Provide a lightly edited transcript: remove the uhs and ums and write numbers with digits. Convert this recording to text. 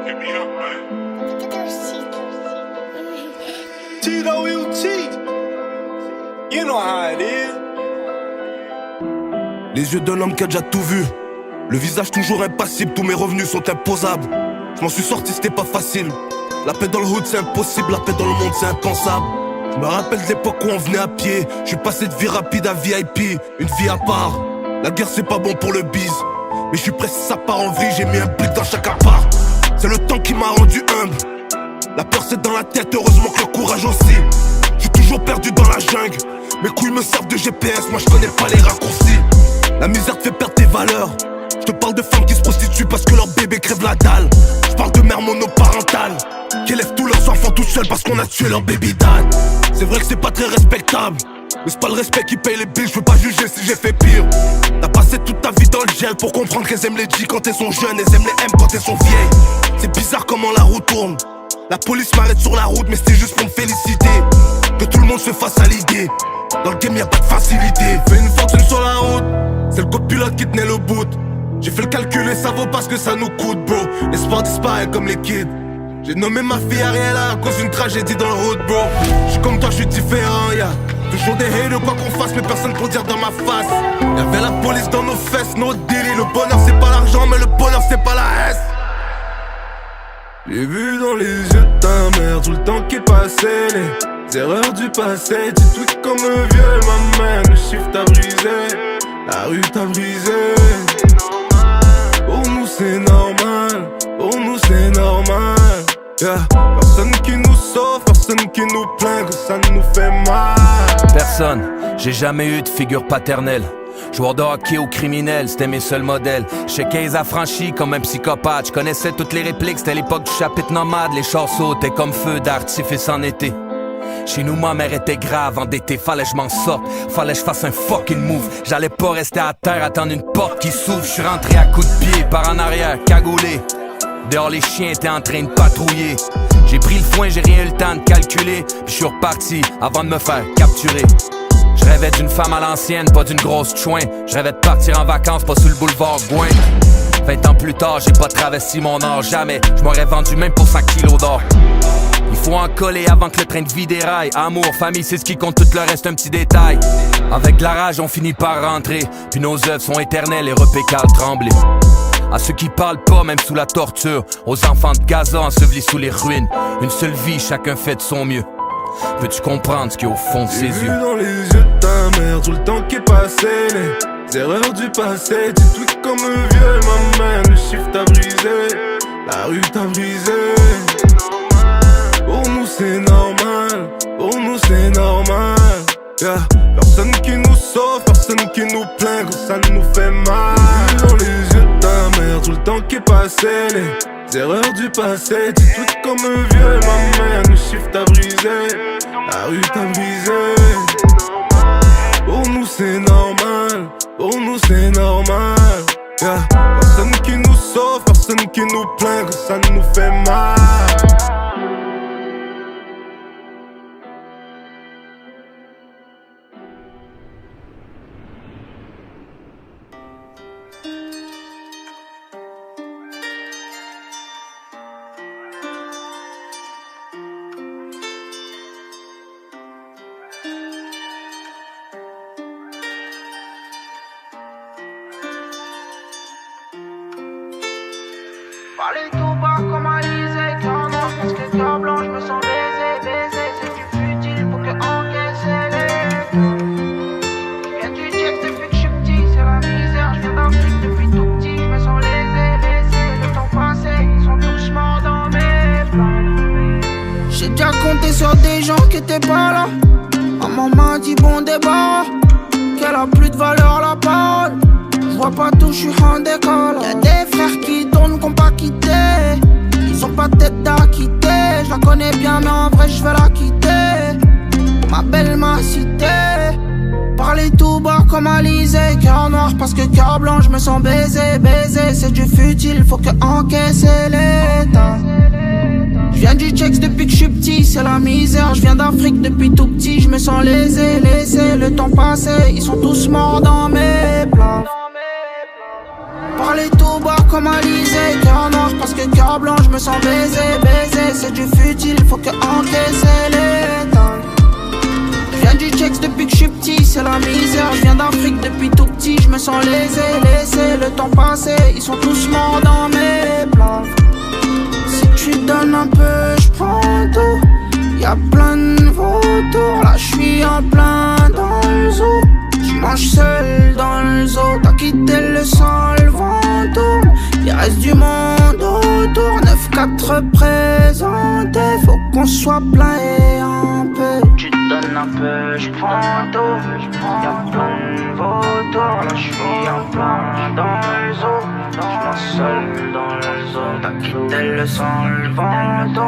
Hit me up, man. Tito UT. You know how it is. Les yeux d'un homme qui a déjà tout vu. Le visage toujours impassible, tous mes revenus sont imposables. Je m'en suis sorti, c'était pas facile. La paix dans le hood c'est impossible, la paix dans le monde c'est impensable. Je me rappelle de l'époque où on venait à pied. Je suis passé de vie rapide à VIP, une vie à part. La guerre c'est pas bon pour le bise, mais je suis pressé ça part en vrille. J'ai mis un blick dans chaque appart. C'est le temps qui m'a rendu humble. La peur c'est dans la tête, heureusement que le courage aussi. Je suis toujours perdu dans la jungle. Mes couilles me servent de GPS, moi je connais pas les raccourcis. La misère te fait perdre tes valeurs. Je te parle de femmes qui se prostituent parce que leur bébé crève la dalle. Je parle de mères monoparentales qui élèvent tous leurs enfants toutes seules parce qu'on a tué leur baby dad. C'est vrai que c'est pas très respectable, mais c'est pas le respect qui paye les billes. Je veux pas juger si j'ai fait pire. T'as passé toute ta vie dans le gel pour comprendre qu'elles aiment les G quand elles sont jeunes, elles aiment les M quand elles sont vieilles. C'est bizarre comment la roue tourne. La police m'arrête sur la route mais c'était juste pour me féliciter. Que tout le monde se fasse à l'idée. Dans le game y'a pas de facilité. Fais une fortune sur la route, c'est le copilote qui tenait le bout. J'ai fait le calcul et ça vaut pas ce que ça nous coûte, bro. L'espoir disparaît comme les kids. J'ai nommé ma fille Ariella à cause d'une tragédie dans le road, bro. J'suis comme toi, j'suis différent, y'a toujours des haters quoi qu'on fasse, mais personne pour dire dans ma face. Y'avait la police dans nos fesses, nos délits. Le bonheur c'est pas l'argent, mais le bonheur c'est pas la S. J'ai vu dans les yeux de ta mère tout le temps qui passait, les erreurs du passé. Des trucs comme un viol, ma main, le chiffre t'a brisé, la rue t'a brisé. Pour nous c'est normal, pour nous c'est normal, yeah. Personne qui nous sauve, personne qui nous plaint, que ça nous fait mal. Personne, j'ai jamais eu de figure paternelle. Joueur de hockey ou criminel, c'était mes seuls modèles. J'sais 15 affranchis comme un psychopathe. J'connissais toutes les répliques, c'était l'époque du chapitre nomade. Les chars sautaient comme feu d'artifice en été. Chez nous, ma mère était grave, endettée. Fallait que je m'en sorte, fallait que je fasse un fucking move. J'allais pas rester à terre, attendre une porte qui s'ouvre. J'suis rentré à coups de pied, par en arrière, cagoulé. Dehors, les chiens étaient en train de patrouiller. J'ai pris le foin, j'ai rien eu le temps de calculer. Puis j'suis reparti avant de me faire capturer. Je rêvais d'une femme à l'ancienne, pas d'une grosse chouin. Je rêvais de partir en vacances, pas sur le boulevard Gouin. 20 ans plus tard, j'ai pas travesti mon or, jamais. Je m'aurais vendu même pour 100 kilos d'or. Il faut en coller avant que le train de vie déraille. Amour, famille, c'est ce qui compte, tout le reste un petit détail. Avec de la rage, on finit par rentrer. Puis nos œuvres sont éternelles et repécales tremblées. À ceux qui parlent pas, même sous la torture. Aux enfants de Gaza ensevelis sous les ruines. Une seule vie, chacun fait de son mieux. Peux-tu comprendre ce qu'il y a au fond de ses J'ai vu yeux? dans les yeux de ta mère tout le temps qui est passé, les erreurs du passé. Des trucs comme un viol, ma main, le chiffre t'a brisé, la rue t'a brisé. Pour nous c'est normal, pour nous c'est normal, yeah. Personne qui nous sauve, personne qui nous plaint, que ça nous fait mal. J'ai vu dans les yeux de ta mère tout le temps qui est passé, les erreurs du passé. Des trucs comme un viol, ma main, le chiffre t'a brisé, la rue t'a brisé. Pour nous c'est normal, pour nous c'est normal, yeah. Personne qui nous sauve, personne qui nous plaint, que ça nous fait mal. Parler tout bas comme Alizé, cœur noir parce que cœur blanc, je me sens baisé, c'est du futile, faut que encaisser les. Je viens du check depuis que je suis petit, c'est la misère, je viens d'Afrique depuis tout petit, je me sens lésé, le temps passé, ils sont tous morts dans mes plans. J'ai déjà compté sur des gens qui étaient pas là, maman m'a dit bon débarras, qu'elle a plus de valeur la parole. Je vois pas tout, je suis en décalage. Y'a des frères qui tournent qu'on pas quitté. Ils ont pas tête d'acquitter. Je la connais bien mais en vrai je vais la quitter. Ma belle m'a cité. Parler tout bas comme Alizé. Cœur noir parce que cœur blanc je me sens baisé. C'est du futile, faut que encaisser l'état. Je viens du Tchèque depuis que je suis petit, c'est la misère. Je viens d'Afrique depuis tout petit, je me sens lésé, le temps passé, ils sont tous morts dans mes plans. Parler tout bas comme Alizé, cœur noir parce que cœur blanc, je me sens baisé, baisé. C'est du futile, faut que encaisser les dents. Je viens du Tchex depuis que je suis petit, c'est la misère. Je viens d'Afrique depuis tout petit, je me sens lésé, laissé le temps passé. Ils sont tous morts dans mes plans. Si tu donnes un peu, je prends tout. Y'a plein de vautours, là je suis en plein dans le zoo. Je mange seul dans le zoo, t'as quitté le sang, le vent tourne. Il reste du monde autour, 9-4 représenté. Faut qu'on soit plein et en paix. Tu te donnes un peu, je prends tout. Y'a plein de vautours, là je suis en plein dans le zoo. Je mange seul dans le zoo, t'as quitté le sang, le vent tourne.